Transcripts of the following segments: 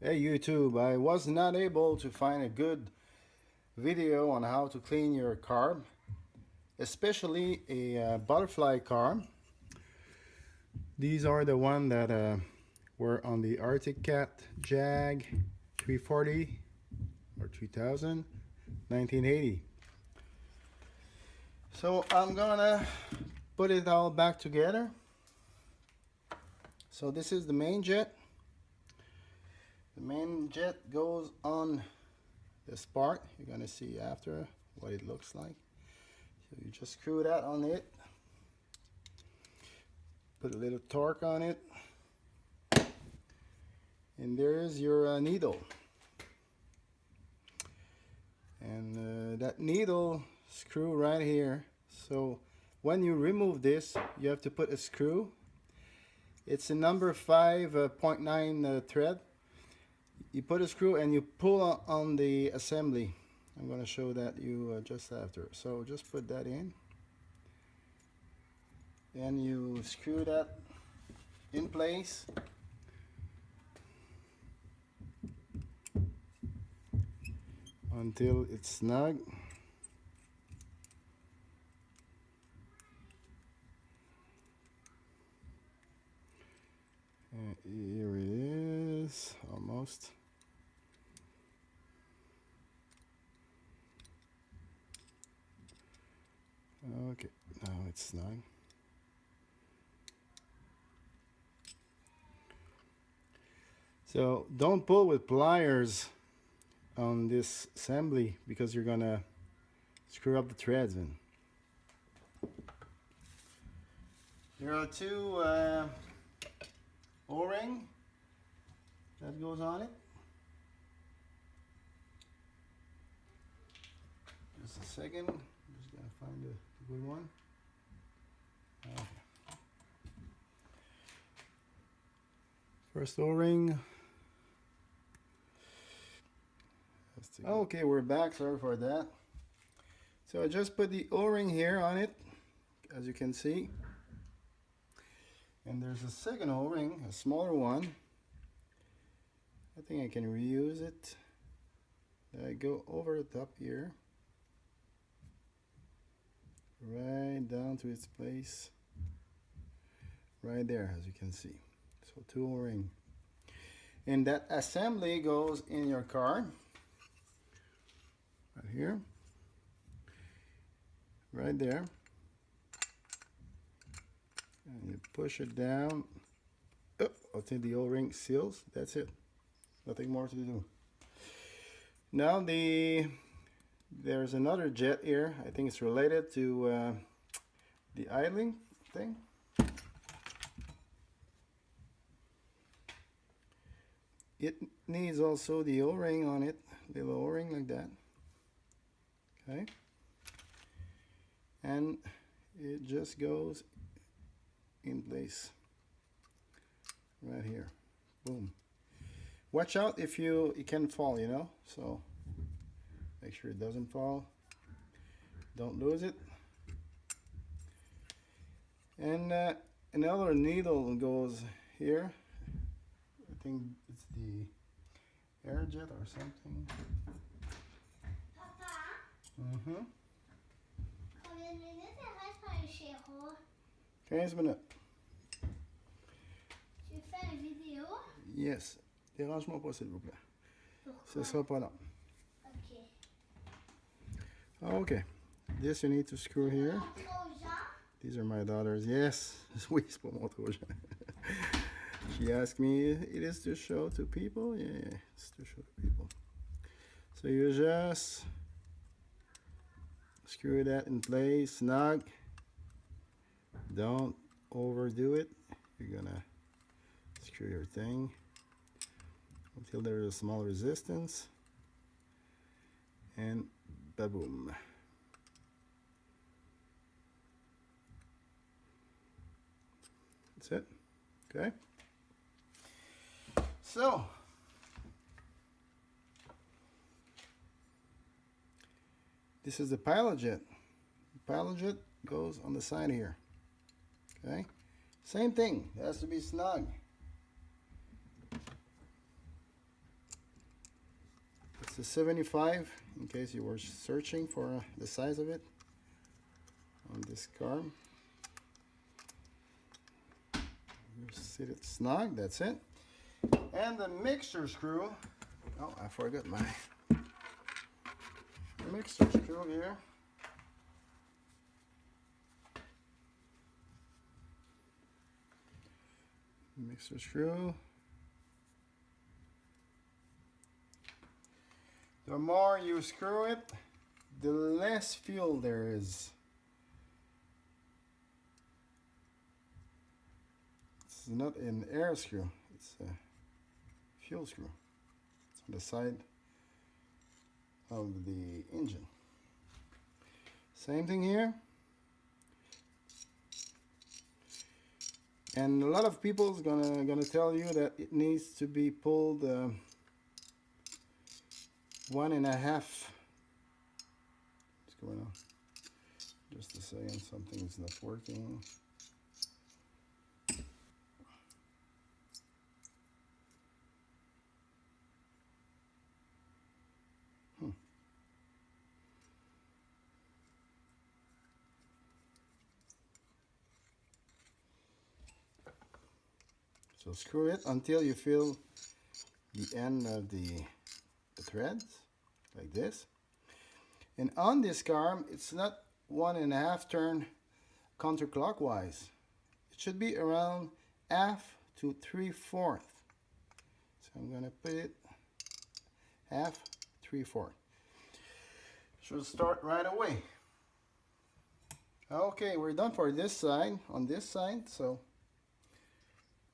Hey YouTube, I was not able to find a good video on how to clean your carb, especially a butterfly carb. These are the one that were on the Arctic Cat Jag 340 or 3000, 1980. So I'm gonna put it all back together. So this is the main jet. The main jet goes on this part. You're gonna see after what it looks like. So you just screw that on it, put a little torque on it, and there is your needle. And that needle screw right here. So when you remove this, you have to put a screw. It's a number 5.9 thread. You put a screw and you pull on the assembly. I'm going to show that you just after. So just put that in. And you screw that in place. Until it's snug. And here it is, almost. Okay, now it's snug. So don't pull with pliers on this assembly because you're gonna screw up the threads in. There are two O-ring that goes on it. Just a second, I'm just gonna find a good one. Okay. First O-ring. Okay, we're back, sorry for that. So I just put the O-ring here on it, as you can see. And there's a second O-ring, a smaller one. I think I can reuse it. I go over the top here. Right down to its place. Right there, as you can see. So two O-ring. And that assembly goes in your car. Right here. Right there. And you push it down until the O-ring seals. That's it. Nothing more to do. Now there's another jet here. I think it's related to the idling thing. It needs also the O-ring on it, little O-ring like that. Okay. And it just goes in place right here. Boom. Watch out if it can fall, you know, so make sure it doesn't fall. Don't lose it. And another needle goes here. I think it's the air jet or something. Papa, Mm-hmm. combien de minutes il reste pour le chéro? 15 minutes. Tu fais une vidéo? Yes. Dérange-moi pas, s'il vous plaît. Ce Pourquoi? sera pas long. Ok. Okay. This you need to screw here. Montre aux gens. These are my daughters. Yes. Oui, c'est pour montrer aux gens. She asked me, it is to show to people? Yeah, it's to show to people. So you just screw that in place, snug. Don't overdo it. You're gonna screw your thing until there is a small resistance. And ba-boom. That's it. Okay. So, this is the pilot jet. The pilot jet goes on the side here. Okay. Same thing. It has to be snug. It's a 75 in case you were searching for the size of it on this carb. You sit it snug, that's it. And the mixer screw. Oh, I forgot my mixer screw here. Mixer screw. The more you screw it, the less fuel there is. It's not an air screw, it's a fuel screw. It's on the side of the engine. Same thing here. And a lot of people's gonna tell you that it needs to be pulled 1.5. What's going on? Just a second, something is not working. So screw it until you feel the end of the threads, like this. And on this carb, it's not 1.5 turn counterclockwise. It should be around 1/2 to 3/4. So I'm gonna put it 1/2, 3/4. Should start right away. Okay, we're done for this side, on this side, so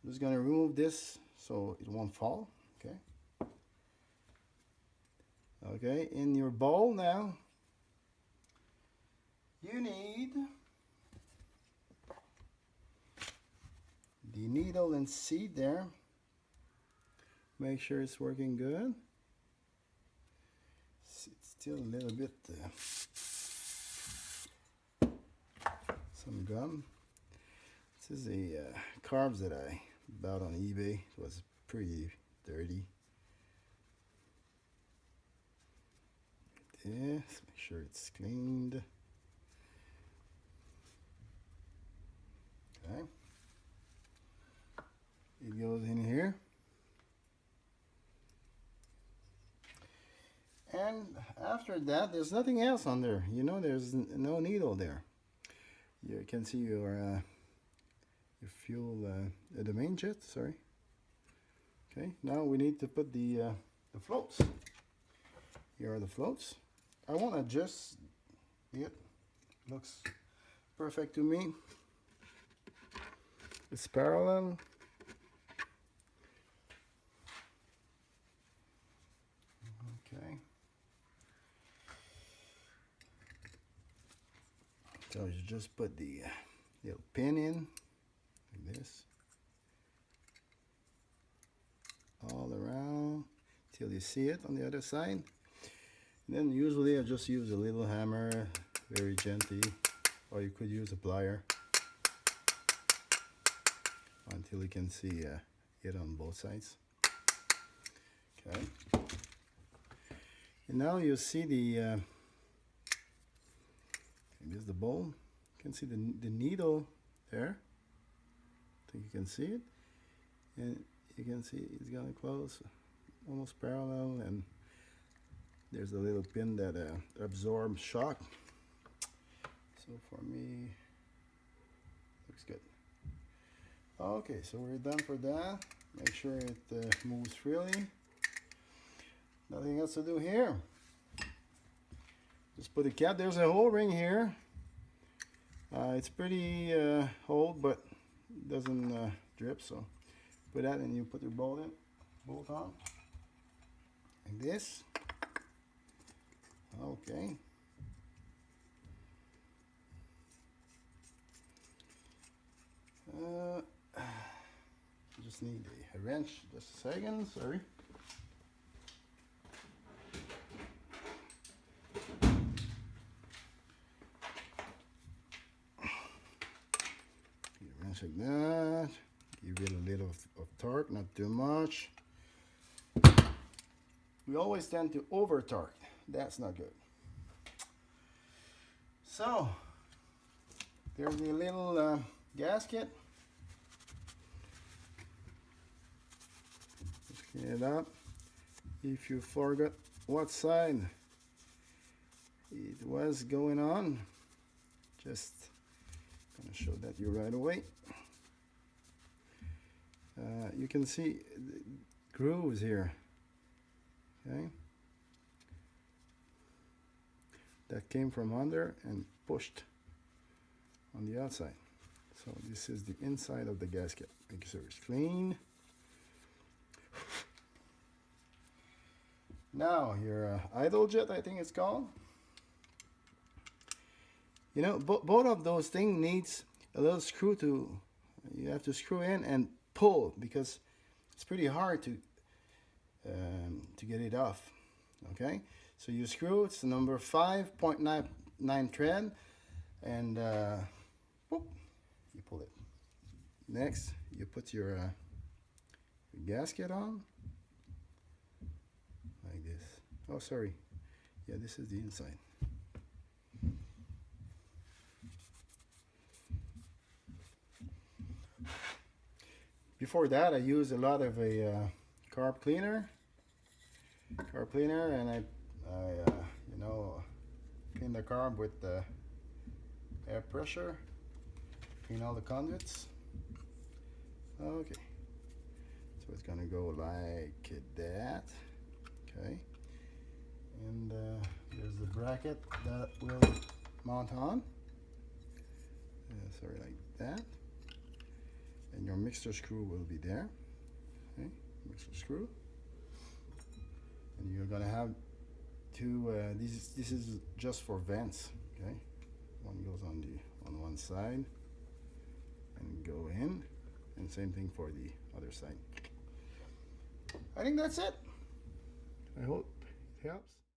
I'm just gonna remove this so it won't fall, okay? Okay, in your bowl now, you need the needle and seat there. Make sure it's working good. It's still a little bit, some gum. This is a carbs that I bought on eBay. It was pretty dirty. This, make sure it's cleaned. Okay. It goes in here. And after that, there's nothing else on there. You know, there's no needle there. You can see your fuel, the main jet, sorry. Okay, now we need to put the floats. Here are the floats. I won't adjust it. Looks perfect to me. It's parallel. Okay. So you just put the little pin in, like this, all around till you see it on the other side. And then usually I just use a little hammer, very gently, or you could use a plier until you can see it on both sides. Okay. And now you see the here's the bowl. You can see the needle there. I think you can see it. And you can see it's gonna close almost parallel, and there's a little pin that absorbs shock. So for me, looks good. Okay, so we're done for that. Make sure it moves freely. Nothing else to do here. Just put a cap. There's a whole ring here. It's pretty old, but doesn't drip. So put that, and you put your bolt on, like this. Okay. Just need a wrench. Just a second. Sorry. Like that. Give it a little of torque, not too much. we always tend to over torque. That's not good. So there's a little gasket. Clean it up. If you forgot what side it was going on, just gonna show that you right away. You can see grooves here. Okay, that came from under and pushed on the outside. So this is the inside of the gasket. Make sure it's clean. Now your idle jet, I think it's called. You know, both of those things needs a little screw to. You have to screw in and pull because it's pretty hard to get it off. Okay, so you screw. It's the number 5.9 thread, and whoop, you pull it. Next, you put your gasket on like this. Oh, sorry. Yeah, this is the inside. Before that, I used a lot of a carb cleaner, and I you know, clean the carb with the air pressure, clean all the conduits. Okay, so it's gonna go like that. Okay, and there's the bracket that will mount on. Sorry, like that. And your mixer screw will be there. Okay, mixer screw. And you're gonna have two. This is just for vents. Okay, one goes on one side and go in, and same thing for the other side. I think that's it. I hope it helps.